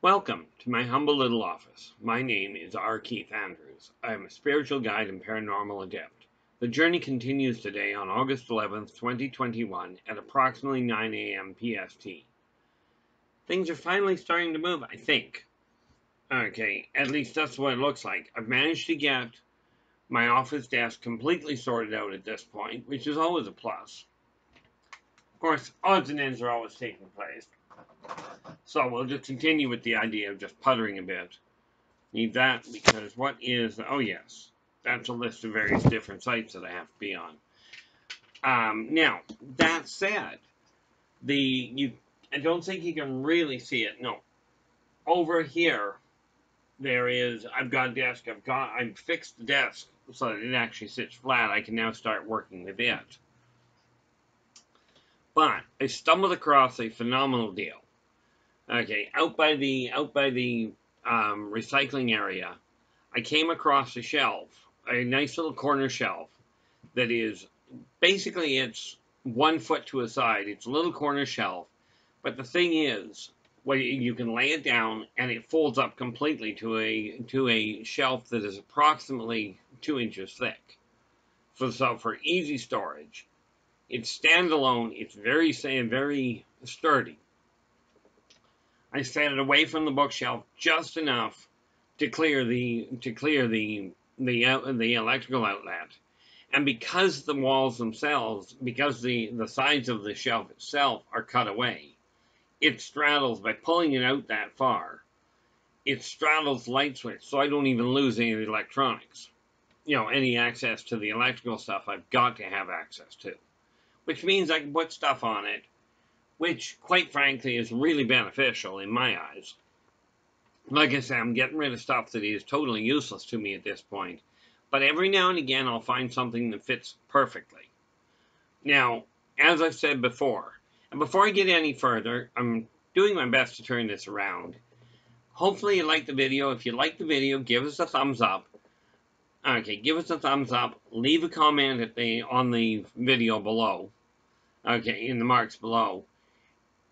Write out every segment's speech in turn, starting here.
Welcome to my humble little office. My name is R. Keith Andrews. I am a spiritual guide and paranormal adept. The journey continues today on August 11th, 2021 at approximately 9 a.m. PST. Things are finally starting to move, I think. Okay, at least that's what it looks like. I've managed to get my office desk completely sorted out at this point, which is always a plus. Of course, odds and ends are always taking place. So we'll just continue with the idea of just puttering a bit. Need that because what is, oh yes, that's a list of various different sites that I have to be on. Now, that said, I don't think you can really see it. No, over here, I've got a desk, I've fixed the desk so that it actually sits flat. I can now start working with it. But I stumbled across a phenomenal deal. Okay, out by the recycling area, I came across a shelf, a nice little corner shelf that is basically it's 1 foot to a side. It's a little corner shelf, but the thing is, well, you can lay it down and it folds up completely to a shelf that is approximately 2 inches thick. So for easy storage, it's standalone. It's very sturdy. I set it away from the bookshelf just enough to clear the electrical outlet. And because the walls themselves, because the sides of the shelf itself are cut away, it straddles, by pulling it out that far, it straddles the light switch, so I don't even lose any of the electronics. Any access to the electrical stuff I've got to have access to. Which means I can put stuff on it, which, quite frankly, is really beneficial in my eyes. Like I said, I'm getting rid of stuff that is totally useless to me at this point. But every now and again, I'll find something that fits perfectly. Now, as I've said before, and before I get any further, I'm doing my best to turn this around. Hopefully you like the video. If you like the video, give us a thumbs up. Okay, give us a thumbs up. Leave a comment on the video below. Okay, in the marks below.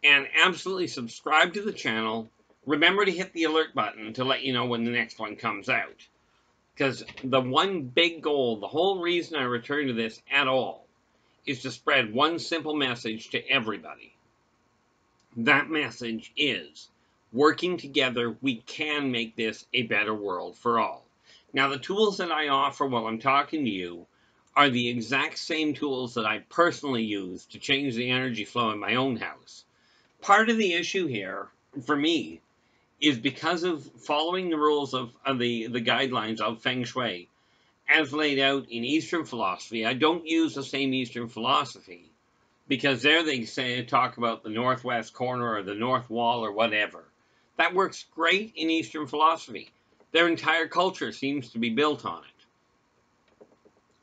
And absolutely subscribe to the channel. Remember to hit the alert button to let you know when the next one comes out. Because the one big goal, the whole reason I return to this at all, is to spread one simple message to everybody. That message is, working together, we can make this a better world for all. Now, the tools that I offer while I'm talking to you are the exact same tools that I personally use to change the energy flow in my own house. Part of the issue here, for me, is because of following the rules of the guidelines of Feng Shui, as laid out in Eastern philosophy. I don't use the same Eastern philosophy, because there they talk about the northwest corner or the north wall or whatever. That works great in Eastern philosophy. Their entire culture seems to be built on it.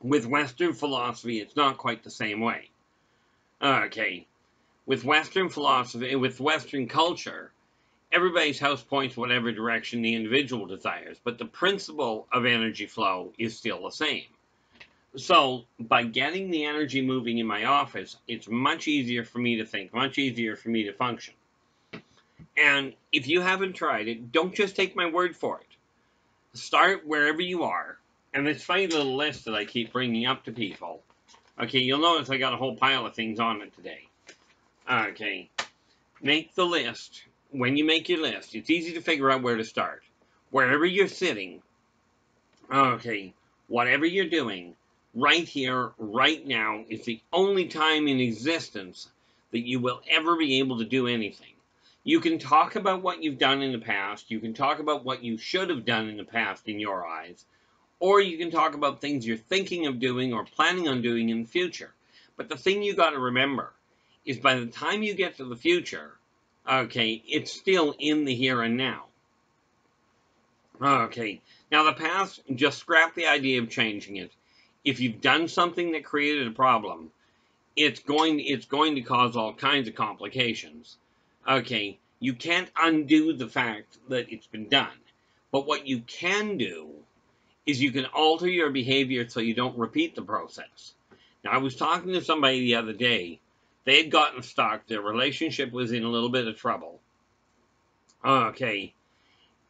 With Western philosophy, it's not quite the same way. Okay. With Western philosophy, with Western culture, everybody's house points whatever direction the individual desires, but the principle of energy flow is still the same. So, by getting the energy moving in my office, it's much easier for me to think, much easier for me to function. And if you haven't tried it, don't just take my word for it. Start wherever you are. And this funny little list that I keep bringing up to people. Okay, you'll notice I got a whole pile of things on it today. Okay, make the list. When you make your list, it's easy to figure out where to start. Wherever you're sitting, okay, whatever you're doing, right here, right now, is the only time in existence that you will ever be able to do anything. You can talk about what you've done in the past, you can talk about what you should have done in the past in your eyes, or you can talk about things you're thinking of doing or planning on doing in the future. But the thing you got to remember is by the time you get to the future, okay, it's still in the here and now. Okay, now the past, just scrap the idea of changing it. If you've done something that created a problem, it's going to cause all kinds of complications. Okay, you can't undo the fact that it's been done. But what you can do is you can alter your behavior so you don't repeat the process. Now, I was talking to somebody the other day. They had gotten stuck. Their relationship was in a little bit of trouble. Okay.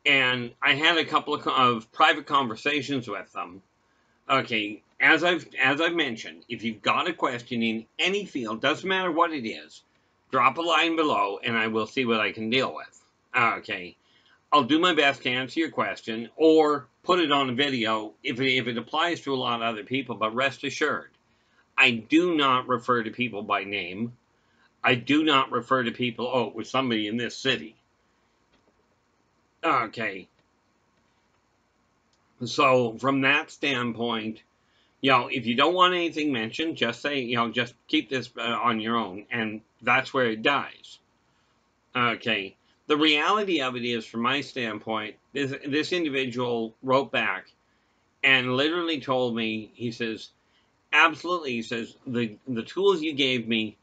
And I had a couple of private conversations with them. Okay, as I've mentioned, if you've got a question in any field, doesn't matter what it is, drop a line below and I will see what I can deal with. Okay, I'll do my best to answer your question or put it on a video if it applies to a lot of other people, but rest assured, I do not refer to people by name. I do not refer to people, oh, it was somebody in this city. Okay, so from that standpoint, if you don't want anything mentioned, just say, just keep this on your own, and that's where it dies. Okay. The reality of it is, from my standpoint, this individual wrote back and literally told me, he says, absolutely, he says, the tools you gave me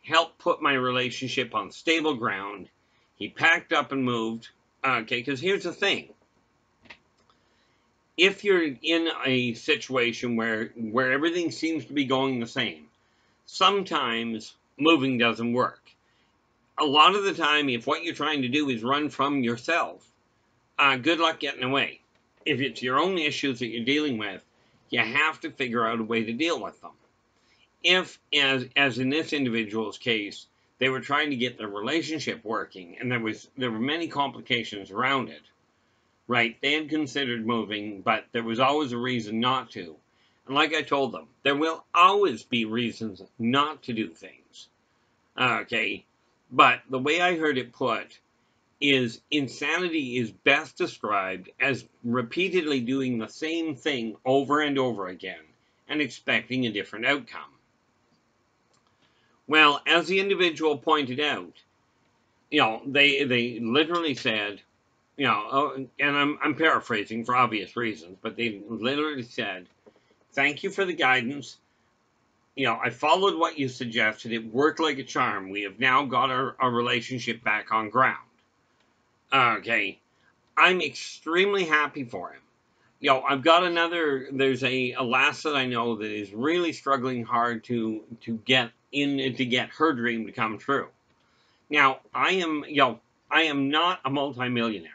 helped put my relationship on stable ground. He packed up and moved. Okay, because here's the thing. If you're in a situation where everything seems to be going the same, sometimes moving doesn't work. A lot of the time, if what you're trying to do is run from yourself, good luck getting away. If it's your own issues that you're dealing with, you have to figure out a way to deal with them. If, as in this individual's case, they were trying to get their relationship working and there were many complications around it, right? They had considered moving, but there was always a reason not to. And like I told them, there will always be reasons not to do things. Okay, but the way I heard it put is insanity is best described as repeatedly doing the same thing over and over again and expecting a different outcome. Well, as the individual pointed out, they literally said, and I'm paraphrasing for obvious reasons, but they literally said, thank you for the guidance. I followed what you suggested. It worked like a charm. We have now got our relationship back on ground. Okay. I'm extremely happy for him. I've got there's a lass that I know that is really struggling hard to get her dream to come true. Now, I am not a multimillionaire.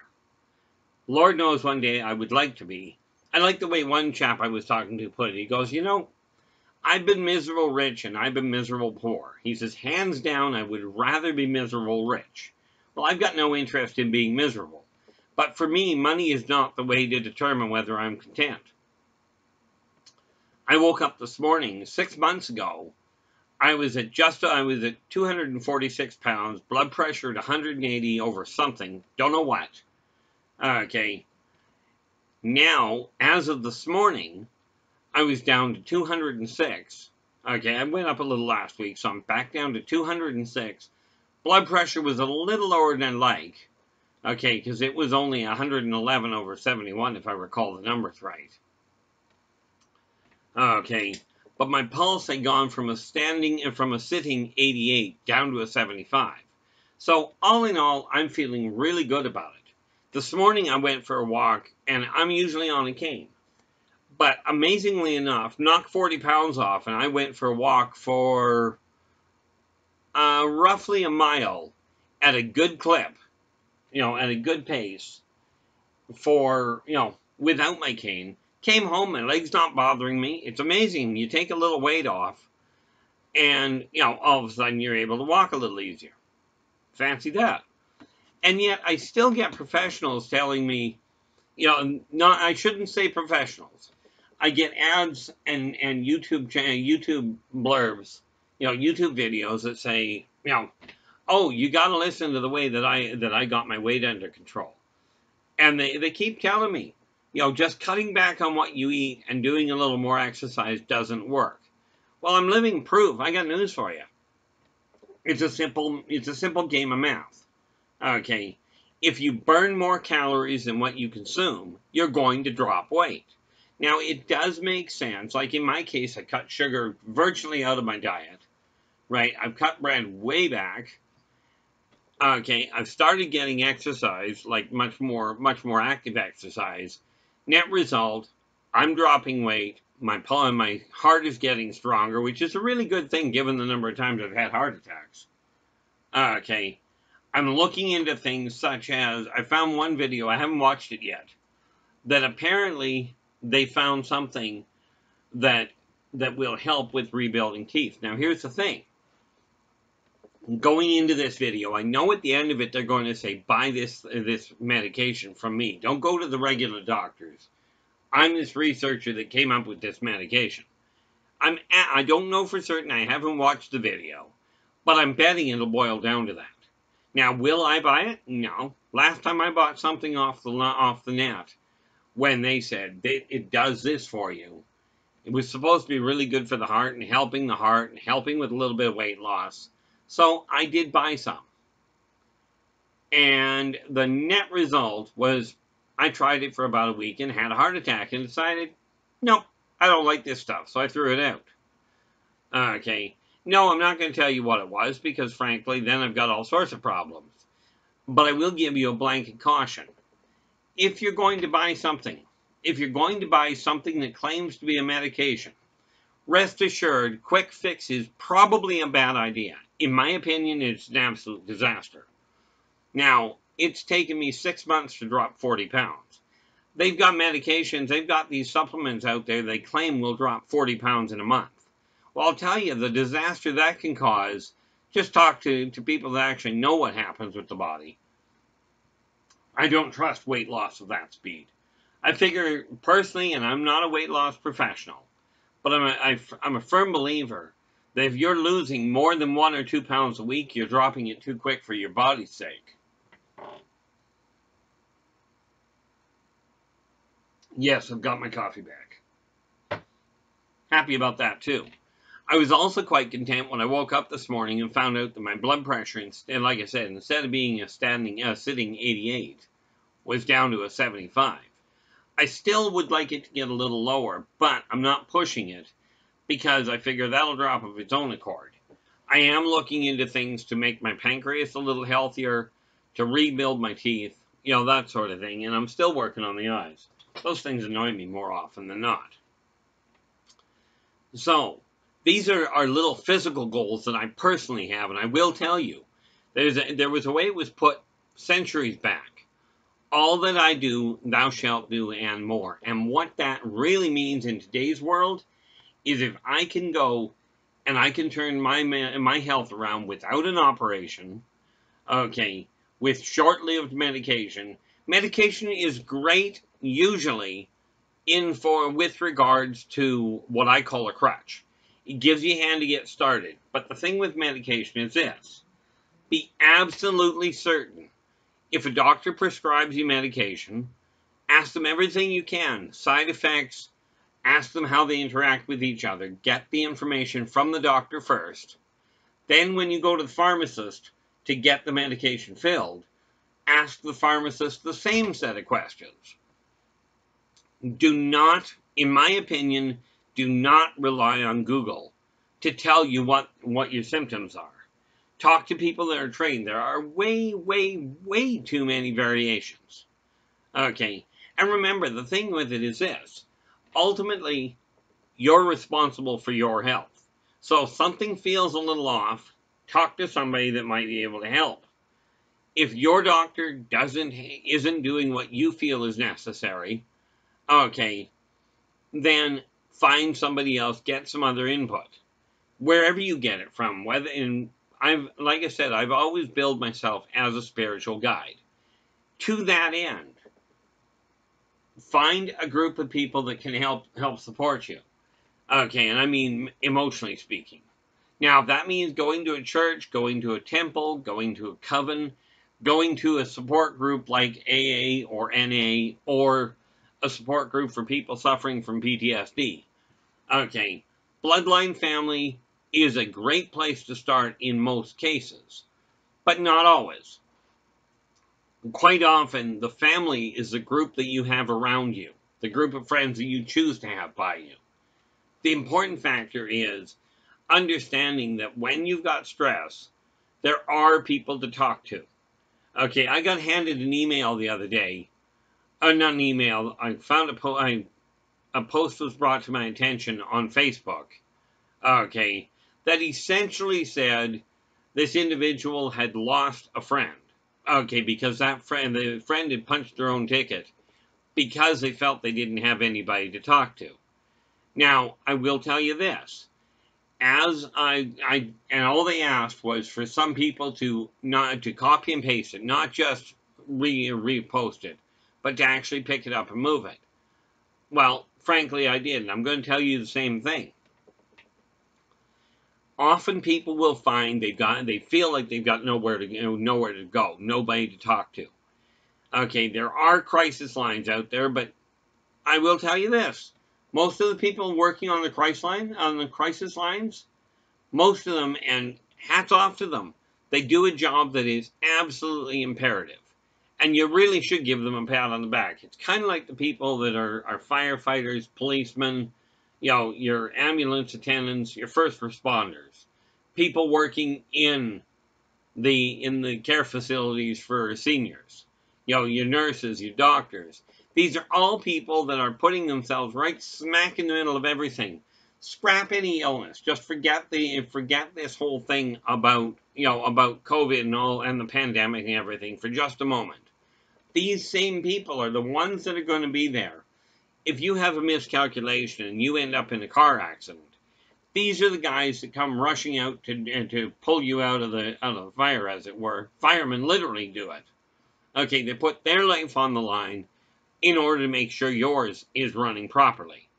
Lord knows one day I would like to be. I like the way one chap I was talking to put it. He goes, I've been miserable rich and I've been miserable poor. He says, hands down, I would rather be miserable rich. Well, I've got no interest in being miserable. But for me, money is not the way to determine whether I'm content. I woke up this morning 6 months ago. I was at 246 pounds, blood pressure at 180 over something, don't know what. Okay. Now, as of this morning, I was down to 206. Okay, I went up a little last week, so I'm back down to 206. Blood pressure was a little lower than I'd like. Okay, because it was only 111 over 71, if I recall the numbers right. Okay, but my pulse had gone from a sitting 88 down to a 75. So all in all, I'm feeling really good about it. This morning I went for a walk, and I'm usually on a cane. But amazingly enough, knocked 40 pounds off, and I went for a walk for roughly a mile at a good clip, at a good pace for, without my cane. Came home, my leg's not bothering me. It's amazing. You take a little weight off, and, all of a sudden you're able to walk a little easier. Fancy that. And yet I still get professionals telling me, I shouldn't say professionals. I get ads and YouTube blurbs, YouTube videos that say, oh, you got to listen to the way that I got my weight under control. And they keep telling me, just cutting back on what you eat and doing a little more exercise doesn't work. Well, I'm living proof. I got news for you. It's a simple game of math. Okay. If you burn more calories than what you consume, you're going to drop weight. Now, it does make sense. Like in my case, I cut sugar virtually out of my diet, right? I've cut bread way back. Okay, I've started getting exercise, like much more active exercise. Net result, I'm dropping weight. My heart is getting stronger, which is a really good thing given the number of times I've had heart attacks. Okay, I'm looking into things such as, I found one video, I haven't watched it yet, that apparently they found something that will help with rebuilding teeth. Now, here's the thing. Going into this video, I know at the end of it they're going to say, buy this medication from me. Don't go to the regular doctors. I'm this researcher that came up with this medication. I don't know for certain. I haven't watched the video, but I'm betting it'll boil down to that. Now, will I buy it? No. Last time I bought something off the net, when they said it does this for you, it was supposed to be really good for the heart and helping with a little bit of weight loss. So I did buy some. And the net result was I tried it for about a week and had a heart attack and decided, nope, I don't like this stuff. So I threw it out. Okay. No, I'm not going to tell you what it was because, frankly, then I've got all sorts of problems. But I will give you a blanket caution. If you're going to buy something, that claims to be a medication, rest assured, quick fix is probably a bad idea. In my opinion, it's an absolute disaster. Now, it's taken me 6 months to drop 40 pounds. They've got medications, they've got these supplements out there they claim will drop 40 pounds in a month. Well, I'll tell you, the disaster that can cause, just talk to people that actually know what happens with the body. I don't trust weight loss of that speed. I figure, personally, and I'm not a weight loss professional, but I'm a firm believer that if you're losing more than 1 or 2 pounds a week, you're dropping it too quick for your body's sake. Yes, I've got my coffee back. Happy about that, too. I was also quite content when I woke up this morning and found out that my blood pressure, like I said, instead of being a sitting 88, was down to a 75. I still would like it to get a little lower, but I'm not pushing it because I figure that'll drop of its own accord. I am looking into things to make my pancreas a little healthier, to rebuild my teeth, that sort of thing, and I'm still working on the eyes. Those things annoy me more often than not. So, these are little physical goals that I personally have, and I will tell you, there was a way it was put centuries back. All that I do, thou shalt do, and more. And what that really means in today's world is if I can go and I can turn my health around without an operation, okay, with short-lived medication. Medication is great, usually, with regards to what I call a crutch. It gives you a hand to get started. But the thing with medication is this. Be absolutely certain. If a doctor prescribes you medication, ask them everything you can. Side effects, ask them how they interact with each other. Get the information from the doctor first. Then when you go to the pharmacist to get the medication filled, ask the pharmacist the same set of questions. Do not, in my opinion, do not rely on Google to tell you what your symptoms are. Talk to people that are trained. There are way, way, way too many variations. Okay, and remember, the thing with it is this. Ultimately, you're responsible for your health. So if something feels a little off, talk to somebody that might be able to help. If your doctor isn't doing what you feel is necessary, okay, then find somebody else, get some other input. Wherever you get it from, like I said, I've always billed myself as a spiritual guide. To that end, find a group of people that can help support you. Okay, and I mean emotionally speaking. Now, if that means going to a church, going to a temple, going to a coven, going to a support group like AA or NA, or a support group for people suffering from PTSD. Okay, Bloodline Family is a great place to start in most cases, but not always. Quite often, the family is the group that you have around you, the group of friends that you choose to have by you. The important factor is understanding that when you've got stress, there are people to talk to. Okay, I got handed an email the other day. Not an email. I found a post was brought to my attention on Facebook. Okay, that essentially said this individual had lost a friend. Okay, because the friend had punched their own ticket because they felt they didn't have anybody to talk to. Now, I will tell you this. And all they asked was for some people to not to copy and paste it, not just repost it, but to actually pick it up and move it. Well, frankly, I did, and I'm going to tell you the same thing. Often people will find they feel like they've got nowhere to go, nobody to talk to. Okay, there are crisis lines out there, but I will tell you this: most of the people working on the crisis lines, most of them, and hats off to them, they do a job that is absolutely imperative. And you really should give them a pat on the back. It's kind of like the people that are firefighters, policemen, your ambulance attendants, your first responders, people working in the care facilities for seniors, your nurses, your doctors. These are all people that are putting themselves right smack in the middle of everything. Scrap any illness. Just forget this whole thing about about COVID and the pandemic and everything for just a moment. These same people are the ones that are going to be there if you have a miscalculation and you end up in a car accident. These are the guys that come rushing out to pull you out of the fire, as it were. Firemen literally do it. Okay, they put their life on the line in order to make sure yours is running properly.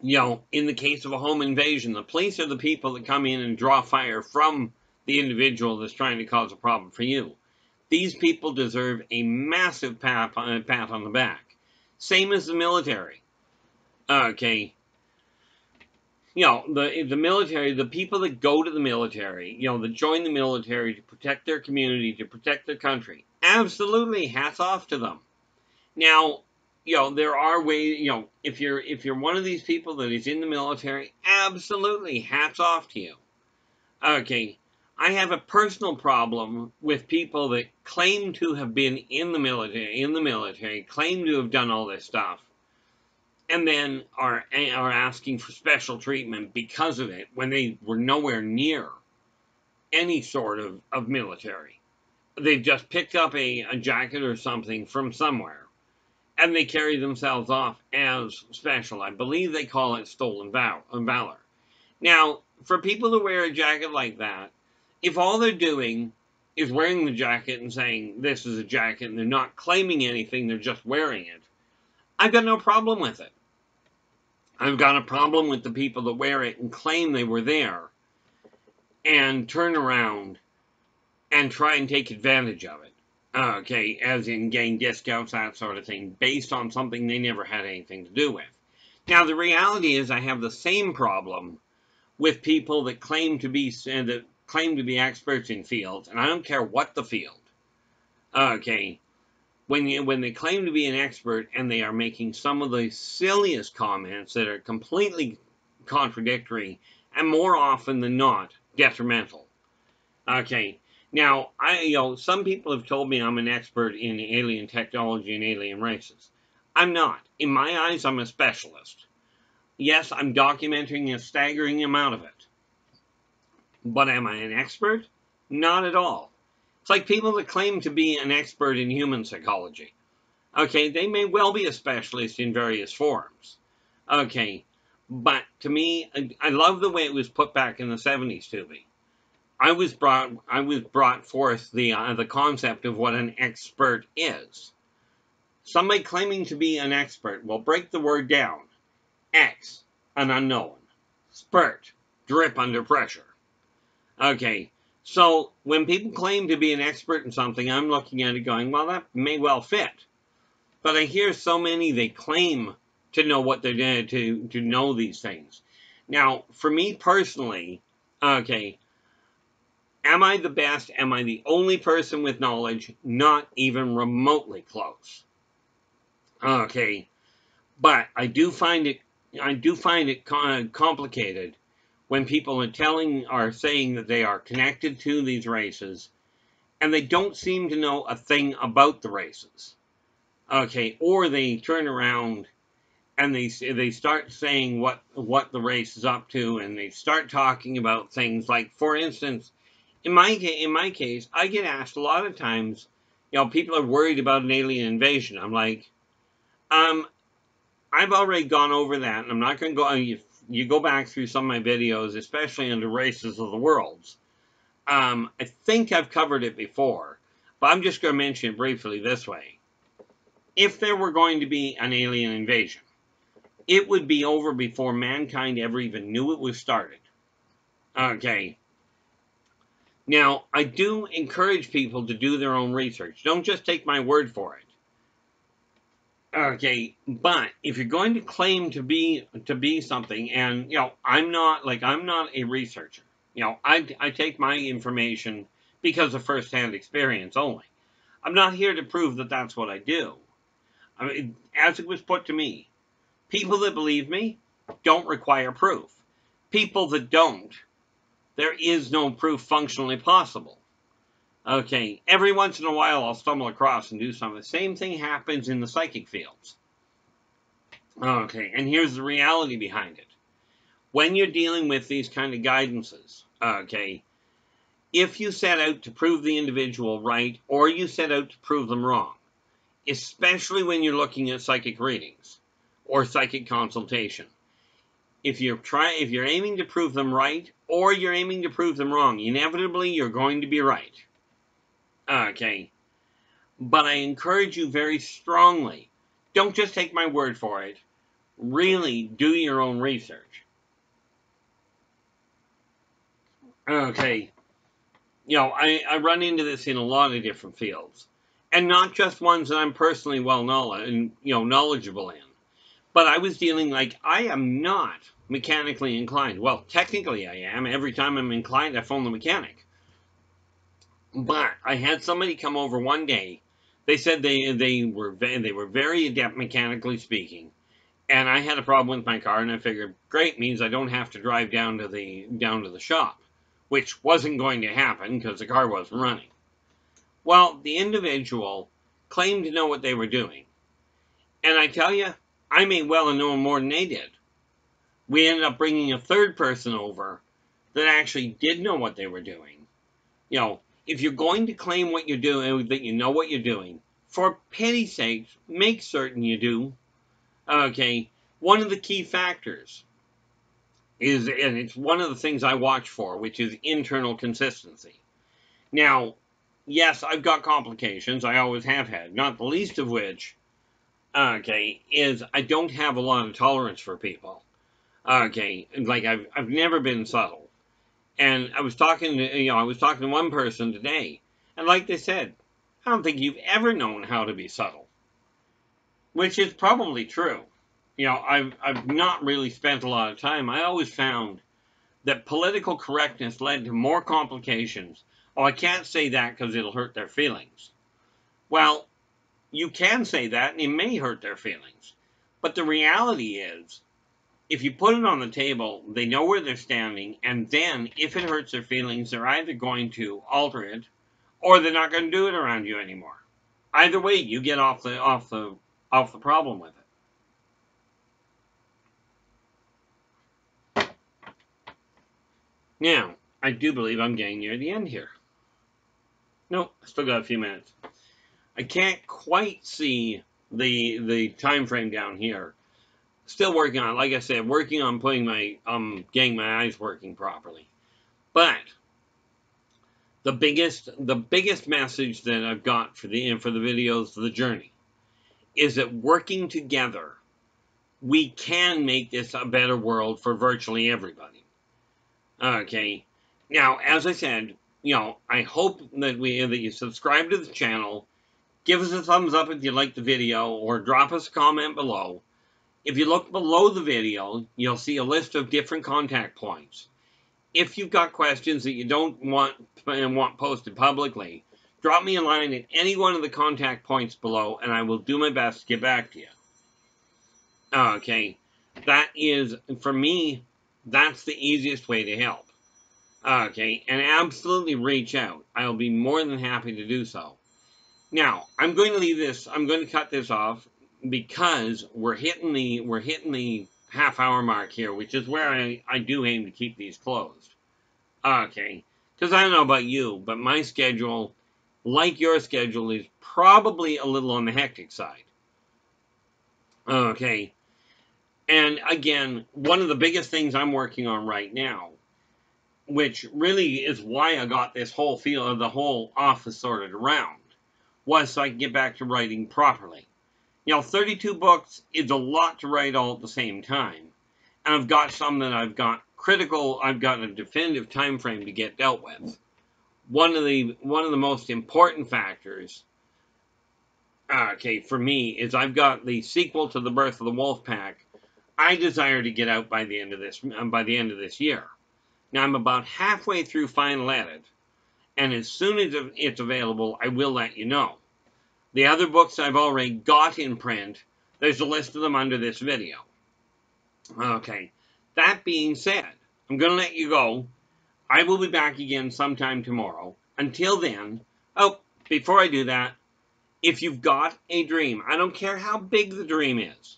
In the case of a home invasion, the police are the people that come in and draw fire from the individual that's trying to cause a problem for you. These people deserve a massive pat on the back. Same as the military. Okay. The military, the people that go to the military, that join the military to protect their community, to protect their country, absolutely hats off to them. Now, there are ways, if you're one of these people that is in the military, absolutely hats off to you. Okay, I have a personal problem with people that claim to have been in the military, claim to have done all this stuff, and then are asking for special treatment because of it when they were nowhere near any sort of military. They've just picked up a jacket or something from somewhere, and they carry themselves off as special. I believe they call it stolen valor. Now, for people to wear a jacket like that, if all they're doing is wearing the jacket and saying this is a jacket and they're not claiming anything, they're just wearing it, I've got no problem with it. I've got a problem with the people that wear it and claim they were there and turn around and try and take advantage of it. Okay, as in gain discounts, that sort of thing, based on something they never had anything to do with. Now, the reality is I have the same problem with people that claim to be experts in fields, and I don't care what the field. Okay, when they claim to be an expert and they are making some of the silliest comments that are completely contradictory and more often than not detrimental. Okay, now some people have told me I'm an expert in alien technology and alien races. I'm not. In my eyes, I'm a specialist. Yes, I'm documenting a staggering amount of it. But am I an expert? Not at all. It's like people that claim to be an expert in human psychology. Okay, they may well be a specialist in various forms. Okay, but to me, I love the way it was put back in the 70s to me. I was brought forth the concept of what an expert is. Somebody claiming to be an expert will break the word down. X, an unknown. Spurt, drip under pressure. Okay, so when people claim to be an expert in something, I'm looking at it going, well, that may well fit. But I hear so many, they claim to know what they're doing, to know these things. Now, for me personally, okay, am I the best? Am I the only person with knowledge? Not even remotely close. Okay, but I do find it complicated when people are saying that they are connected to these races, and they don't seem to know a thing about the races. Okay, or they turn around and they start saying what the race is up to, and they start talking about things like, for instance, In my case, I get asked a lot of times, people are worried about an alien invasion. I'm like, I've already gone over that, and I'm not going to go. You go back through some of my videos, especially under races of the worlds. I think I've covered it before, but I'm just going to mention it briefly this way. If there were going to be an alien invasion, it would be over before mankind ever even knew it was started. Okay. Now, I do encourage people to do their own research. Don't just take my word for it. Okay, but if you're going to claim to be something, and I'm not a researcher. I take my information because of firsthand experience only. I'm not here to prove that that's what I do. I mean, as it was put to me, people that believe me don't require proof. People that don't, there is no proof functionally possible. Okay, every once in a while I'll stumble across and do something. The same thing happens in the psychic fields. Okay, and here's the reality behind it. When you're dealing with these kind of guidances, okay, if you set out to prove the individual right, or you set out to prove them wrong, especially when you're looking at psychic readings or psychic consultation, if you're aiming to prove them right, or you're aiming to prove them wrong, inevitably you're going to be right. Okay, but I encourage you very strongly, don't just take my word for it. Really do your own research. Okay, I run into this in a lot of different fields, and not just ones that I'm personally knowledgeable in. But I was dealing, I am not mechanically inclined. Well, technically I am. Every time I'm inclined, I phone the mechanic. But I had somebody come over one day. They said they were very adept mechanically speaking, and I had a problem with my car, and I figured, great, means I don't have to drive down to the shop, which wasn't going to happen because the car wasn't running. Well, the individual claimed to know what they were doing, and I tell you, I may well have known more than they did. We ended up bringing a third person over that actually did know what they were doing. If you're going to claim what you're doing, that you know what you're doing, for pity's sake, make certain you do. Okay, one of the key factors is, and it's one of the things I watch for, which is internal consistency. Now, yes, I've got complications. I always have had, not the least of which, okay, is I don't have a lot of tolerance for people. Okay, like I've never been subtle. And I was talking to one person today, and like they said, I don't think you've ever known how to be subtle, which is probably true. I've not really spent a lot of time. I always found that political correctness led to more complications. Oh, I can't say that because it'll hurt their feelings. Well, you can say that, and it may hurt their feelings. But the reality is, if you put it on the table, they know where they're standing, and then if it hurts their feelings, they're either going to alter it, or they're not going to do it around you anymore. Either way, you get off the problem with it. Now, I do believe I'm getting near the end here. Nope, still got a few minutes. I can't quite see the time frame down here. Still working on it. Like I said, working on putting getting my eyes working properly. But the biggest message that I've got for the videos, the journey, is that working together, we can make this a better world for virtually everybody. Okay. Now, as I said, I hope that you subscribe to the channel, give us a thumbs up if you like the video, or drop us a comment below. If you look below the video, you'll see a list of different contact points. If you've got questions that you don't want posted publicly, drop me a line at any one of the contact points below, and I will do my best to get back to you. Okay, that is, for me, that's the easiest way to help. Okay, and absolutely reach out. I'll be more than happy to do so. Now, I'm going to cut this off because we're hitting the half-hour mark here, which is where I do aim to keep these closed. Okay, Because I don't know about you, but my schedule, like your schedule, is probably a little on the hectic side. Okay. And again, one of the biggest things I'm working on right now, which really is why I got this whole the whole office sorted around, was so I can get back to writing properly. 32 books is a lot to write all at the same time. And I've got some that I've got a definitive time frame to get dealt with. One of the most important factors, for me, is I've got the sequel to The Birth of the Wolf Pack. I desire to get out by the end of this year. Now I'm about halfway through final edit, and as soon as it's available, I will let you know. The other books I've already got in print, there's a list of them under this video. Okay, that being said, I'm going to let you go. I will be back again sometime tomorrow. Until then, before I do that, if you've got a dream, I don't care how big the dream is,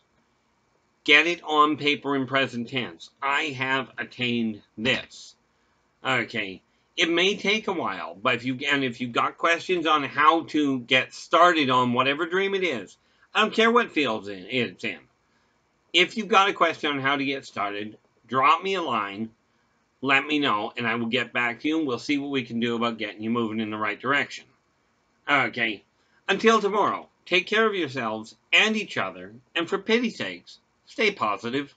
get it on paper in present tense. I have attained this. Okay. It may take a while, but if you've got questions on how to get started on whatever dream it is, I don't care what field it's in. If you've got a question on how to get started, drop me a line, let me know, and I will get back to you, and we'll see what we can do about getting you moving in the right direction. Okay. Until tomorrow, take care of yourselves and each other, and for pity's sakes, stay positive.